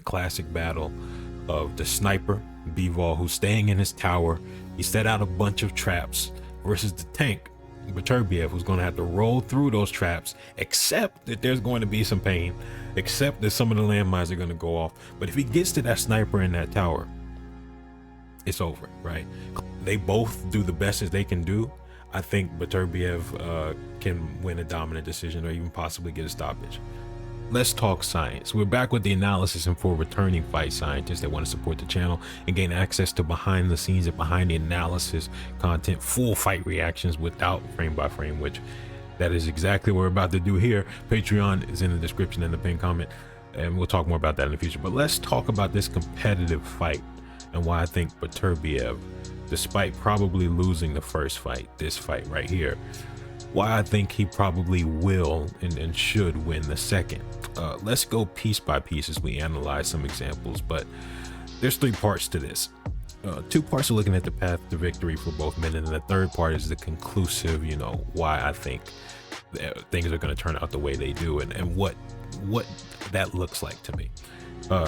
classic battle of the sniper, Bivol, who's staying in his tower. He set out a bunch of traps versus the tank, Beterbiev, who's going to have to roll through those traps, accept that there's going to be some pain, accept that some of the landmines are going to go off. But if he gets to that sniper in that tower, it's over, right? They both do the best as they can do. I think Beterbiev can win a dominant decision or even possibly get a stoppage. Let's talk science. We're back with the analysis, and for returning fight scientists that want to support the channel and gain access to behind the scenes and behind the analysis content, full fight reactions without frame by frame, which that is exactly what we're about to do here. Patreon is in the description and the pinned comment, and we'll talk more about that in the future. But let's talk about this competitive fight and why I think Beterbiev, despite probably losing the first fight, this fight right here, why I think he probably will and should win the second. Let's go piece by piece as we analyze some examples, but there's 3 parts to this. 2 parts are looking at the path to victory for both men, and the third part is the conclusive, why I think things are going to turn out the way they do, and what that looks like to me.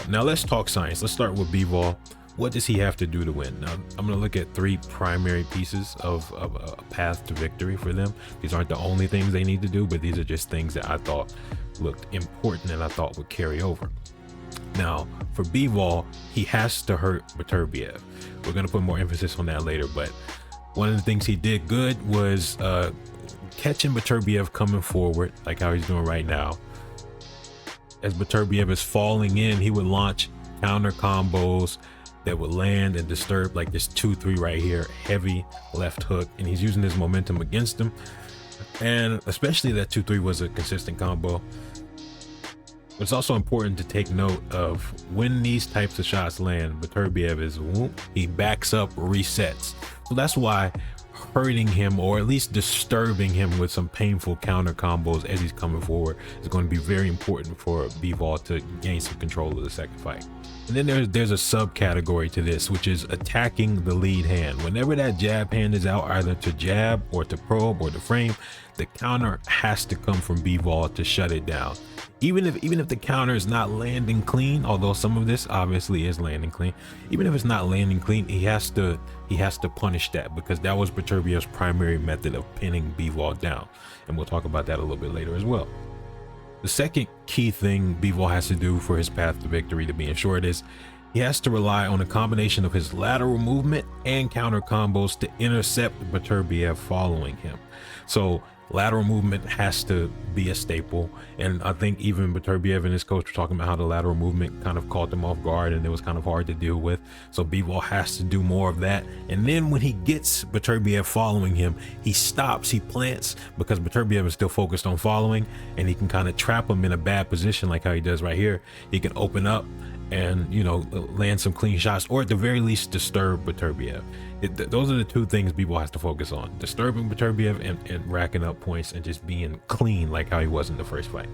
Now let's talk science. Let's start with Bivol. What does he have to do to win? Now, I'm going to look at 3 primary pieces of a path to victory for them. These aren't the only things they need to do, but these are just things that I thought looked important and I thought would carry over. Now, for Bivol, he has to hurt Beterbiev. We're going to put more emphasis on that later, but one of the things he did good was catching Beterbiev coming forward, like how he's doing right now. As Beterbiev is falling in, he would launch counter combos that would land and disturb, like this 2-3 right here, heavy left hook, and he's using his momentum against him. And especially that 2-3 was a consistent combo. It's also important to take note of when these types of shots land, Beterbiev is whoop, he backs up, resets. So that's why hurting him, or at least disturbing him with some painful counter combos as he's coming forward, is going to be very important for Bivol to gain some control of the second fight. And then there's a subcategory to this, which is attacking the lead hand. Whenever that jab hand is out, either to jab or to probe or to frame, the counter has to come from Bivol to shut it down. Even if the counter is not landing clean, although some of this obviously is landing clean, even if it's not landing clean, he has to punish that, because that was Beterbiev's primary method of pinning Bivol down, and we'll talk about that a little bit later as well. The second key thing Bivol has to do for his path to victory, to be short, is he has to rely on a combination of his lateral movement and counter combos to intercept Beterbiev following him. So lateral movement has to be a staple, and I think even Beterbiev and his coach were talking about how the lateral movement kind of caught them off guard and it was kind of hard to deal with. So Bivol has to do more of that, and then when he gets Beterbiev following him, he stops, he plants, because Beterbiev is still focused on following, and he can kind of trap him in a bad position like how he does right here. He can open up and land some clean shots, or at the very least disturb Beterbiev. Those are the 2 things Bivol has to focus on: disturbing Beterbiev and racking up points and just being clean like how he was in the first fight.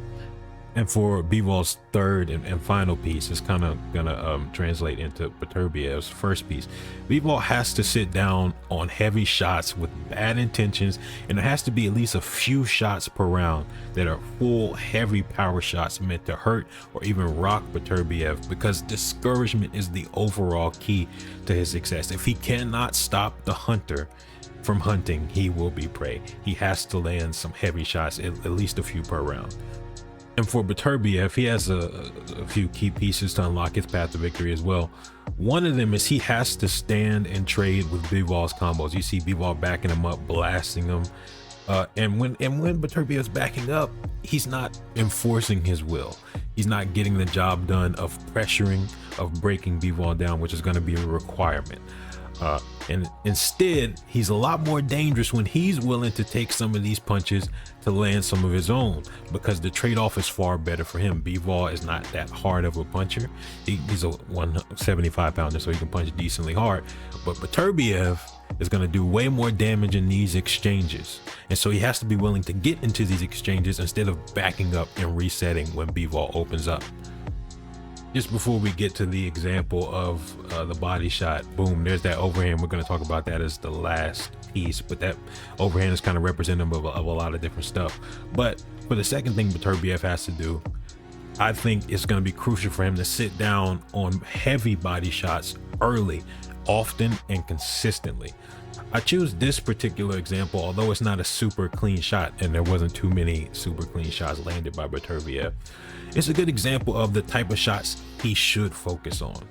And for Bivol's third and final piece, it's kind of gonna translate into Beterbiev's first piece. Bivol has to sit down on heavy shots with bad intentions, and it has to be at least a few shots per round that are full heavy power shots meant to hurt or even rock Beterbiev, because discouragement is the overall key to his success. If he cannot stop the hunter from hunting, he will be prey. He has to land some heavy shots, at least a few per round. And for Beterbiev, he has a few key pieces to unlock his path to victory as well. One of them is he has to stand and trade with Bivol's combos. You see Bivol backing him up, blasting him. And when Beterbiev's backing up, he's not enforcing his will. He's not getting the job done of pressuring, of breaking Bivol down, which is going to be a requirement. And instead, he's a lot more dangerous when he's willing to take some of these punches to land some of his own, because the trade-off is far better for him. Bivol is not that hard of a puncher. He's a 175 pounder, so he can punch decently hard. But Beterbiev is going to do way more damage in these exchanges, and so he has to be willing to get into these exchanges instead of backing up and resetting when Bivol opens up. Just before we get to the example of the body shot, boom, there's that overhand. We're going to talk about that as the last piece, but that overhand is kind of representative of a lot of different stuff. But for the second thing Beterbiev has to do, I think it's going to be crucial for him to sit down on heavy body shots early, often, and consistently. I choose this particular example, although it's not a super clean shot, and there wasn't too many super clean shots landed by Beterbiev. It's a good example of the type of shots he should focus on.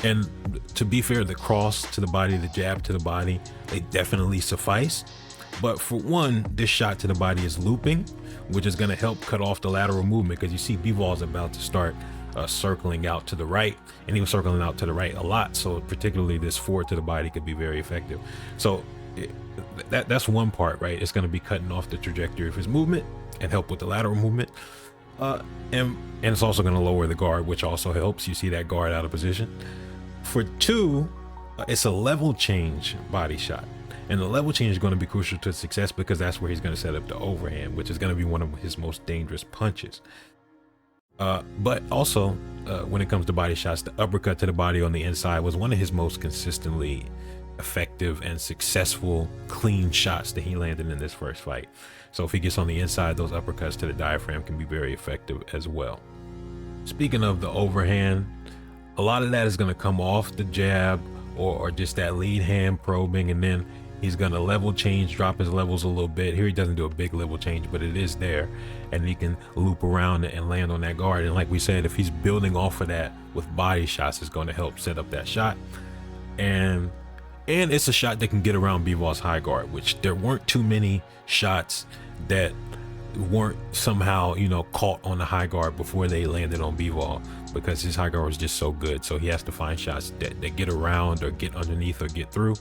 And to be fair, the cross to the body, the jab to the body, they definitely suffice. But for one, this shot to the body is looping, which is going to help cut off the lateral movement, because you see Bivol is about to start circling out to the right, and he was circling out to the right a lot. So particularly this forward to the body could be very effective. So that's one part, right? It's going to be cutting off the trajectory of his movement and help with the lateral movement. And it's also going to lower the guard, which also helps. You see that guard out of position. For two, it's a level change body shot. And the level change is going to be crucial to success, because that's where he's going to set up the overhand, which is going to be one of his most dangerous punches. But also, when it comes to body shots, the uppercut to the body on the inside was one of his most consistently effective and successful clean shots that he landed in this first fight. So if he gets on the inside, those uppercuts to the diaphragm can be very effective as well. Speaking of the overhand, a lot of that is going to come off the jab or just that lead hand probing, and then he's going to level change, drop his levels a little bit. Here he doesn't do a big level change, but it is there, and he can loop around and land on that guard. And like we said, if he's building off of that with body shots, it's going to help set up that shot. And it's a shot that can get around Bivol's high guard, which there weren't too many shots that weren't somehow, caught on the high guard before they landed on Bivol, because his high guard was just so good. So he has to find shots that get around or get underneath or get through.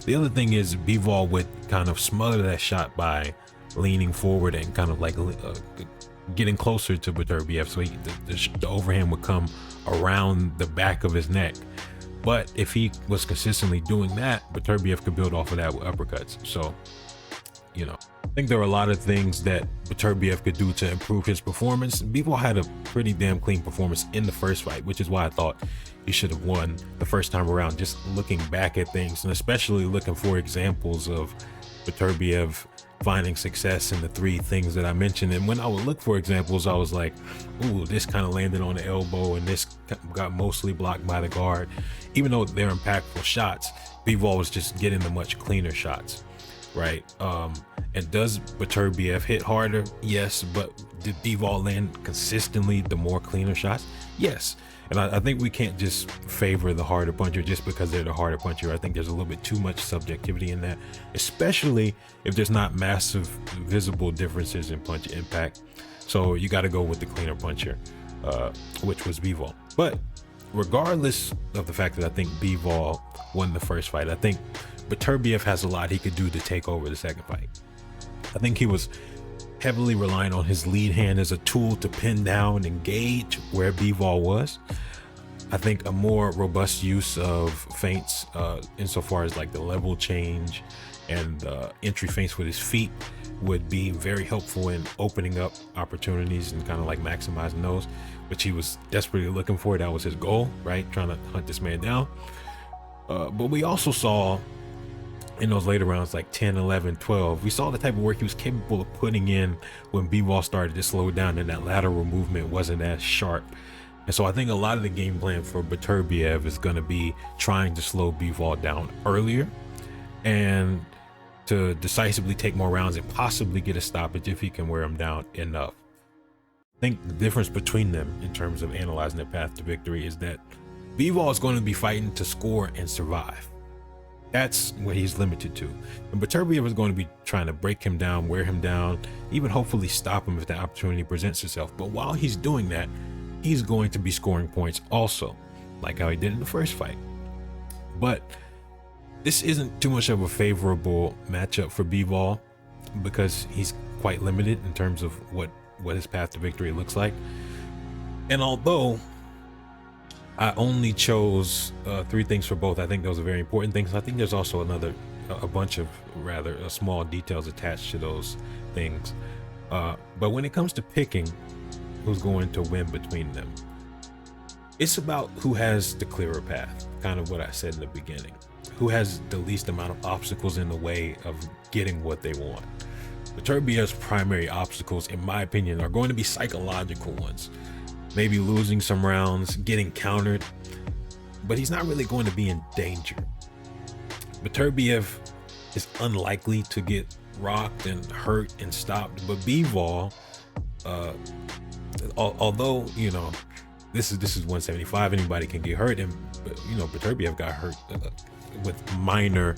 The other thing is Bivol would kind of smother that shot by leaning forward and kind of like getting closer to Beterbiev. So the overhand would come around the back of his neck. But if he was consistently doing that, Beterbiev could build off of that with uppercuts. So, I think there are a lot of things that Beterbiev could do to improve his performance. Bivol had a pretty damn clean performance in the first fight, which is why I thought he should have won the first time around, just looking back at things, and especially looking for examples of Beterbiev finding success in the three things that I mentioned. And when I would look for examples, I was like, ooh, this kind of landed on the elbow, and this got mostly blocked by the guard. Even though they're impactful shots, Bivol was just getting the much cleaner shots, right? And does Beterbiev hit harder? Yes. But did Bivol land consistently the more cleaner shots? Yes. And I think we can't just favor the harder puncher just because they're the harder puncher. I think there's a little bit too much subjectivity in that, especially if there's not massive visible differences in punch impact. So you got to go with the cleaner puncher, which was Bivol. But regardless of the fact that I think Bivol won the first fight, I think Beterbiev has a lot he could do to take over the second fight. I think he was heavily relying on his lead hand as a tool to pin down and gauge where Bivol was. I think a more robust use of feints, insofar as like the level change and entry feints with his feet, would be very helpful in opening up opportunities and kind of like maximizing those, which he was desperately looking for. That was his goal, right? Trying to hunt this man down. But we also saw in those later rounds, like 10, 11, 12, we saw the type of work he was capable of putting in when Bivol started to slow down and that lateral movement wasn't as sharp. And so I think a lot of the game plan for Beterbiev is going to be trying to slow Bivol down earlier and to decisively take more rounds and possibly get a stoppage if he can wear him down enough. I think the difference between them in terms of analyzing the path to victory is that Bivol is going to be fighting to score and survive. That's what he's limited to. And Beterbiev is going to be trying to break him down, wear him down, even hopefully stop him if the opportunity presents itself. But while he's doing that, he's going to be scoring points also, like how he did in the first fight. But this isn't too much of a favorable matchup for Bivol because he's quite limited in terms of what his path to victory looks like. And although I only chose three things for both, I think those are very important things. I think there's also a bunch of rather small details attached to those things. But when it comes to picking who's going to win between them, it's about who has the clearer path, kind of what I said in the beginning. Who has the least amount of obstacles in the way of getting what they want. Beterbiev's primary obstacles, in my opinion, are going to be psychological ones. maybe losing some rounds, getting countered, but he's not really going to be in danger. Beterbiev is unlikely to get rocked and hurt and stopped, but Bivol, although this is 175, anybody can get hurt, and Beterbiev got hurt with minor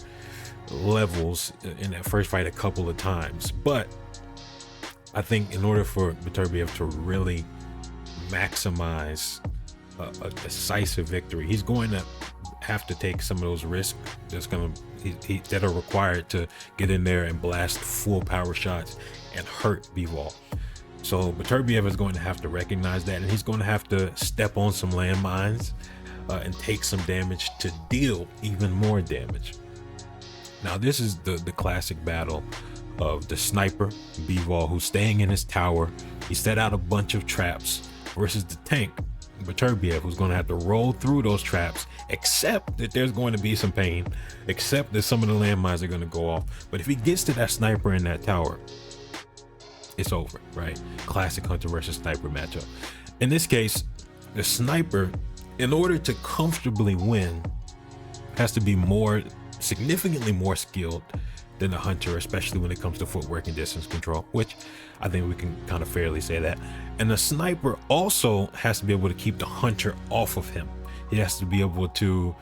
levels in that first fight a couple of times. But I think in order for Beterbiev to really maximize a decisive victory, he's going to have to take some of those risks that are required to get in there and blast full power shots and hurt Bivol. So Beterbiev is going to have to recognize that, and he's going to have to step on some landmines and take some damage to deal even more damage. Now, this is the classic battle of the sniper, Bivol, who's staying in his tower. He set out a bunch of traps, versus the tank, Beterbiev, who's going to have to roll through those traps, except that there's going to be some pain, except that some of the landmines are going to go off. But if he gets to that sniper in that tower, it's over, right? Classic hunter versus sniper matchup. In this case, the sniper, in order to comfortably win, has to be significantly more skilled than the hunter, especially when it comes to footwork and distance control, which I think we can kind of fairly say that. And the sniper also has to be able to keep the hunter off of him. He has to be able to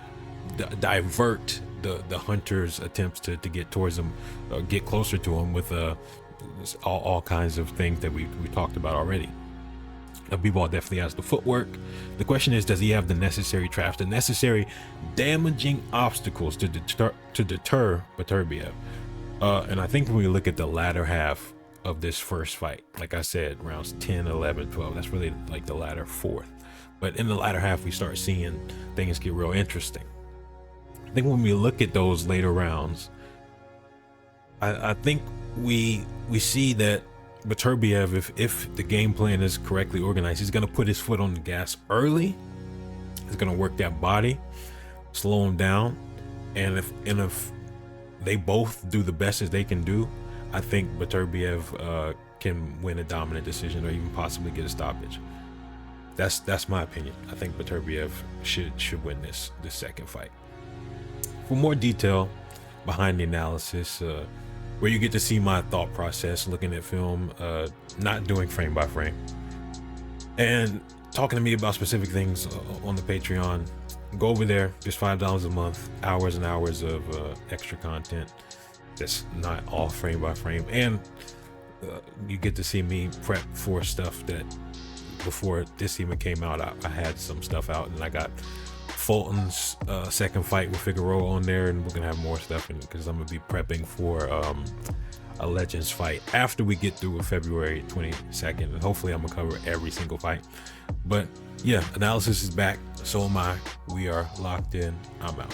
divert the hunter's attempts to get towards him, get closer to him with all kinds of things that we talked about already. Bivol definitely has the footwork. The question is, does he have the necessary traps, the necessary damaging obstacles to deter Beterbiev? And I think when we look at the latter half of this first fight, like I said, rounds 10, 11, 12, that's really like the latter fourth. But in the latter half, we start seeing things get real interesting. I think when we look at those later rounds, I think we see that Beterbiev, if the game plan is correctly organized, he's going to put his foot on the gas early. He's going to work that body, slow him down, and if they both do the best as they can do, I think Beterbiev can win a dominant decision or even possibly get a stoppage. That's my opinion. I think Beterbiev should win this second fight. For more detail behind the analysis, where you get to see my thought process looking at film, not doing frame by frame, and talking to me about specific things on the Patreon, go over there. Just $5 a month, hours and hours of extra content that's not all frame by frame, and you get to see me prep for stuff that before this even came out, I had some stuff out, and I got Fulton's second fight with Figueroa on there, and we're gonna have more stuff in because I'm gonna be prepping for a Legends fight after we get through with February 22nd, and hopefully I'm gonna cover every single fight. But yeah, analysis is back, so am I. We are locked in. I'm out.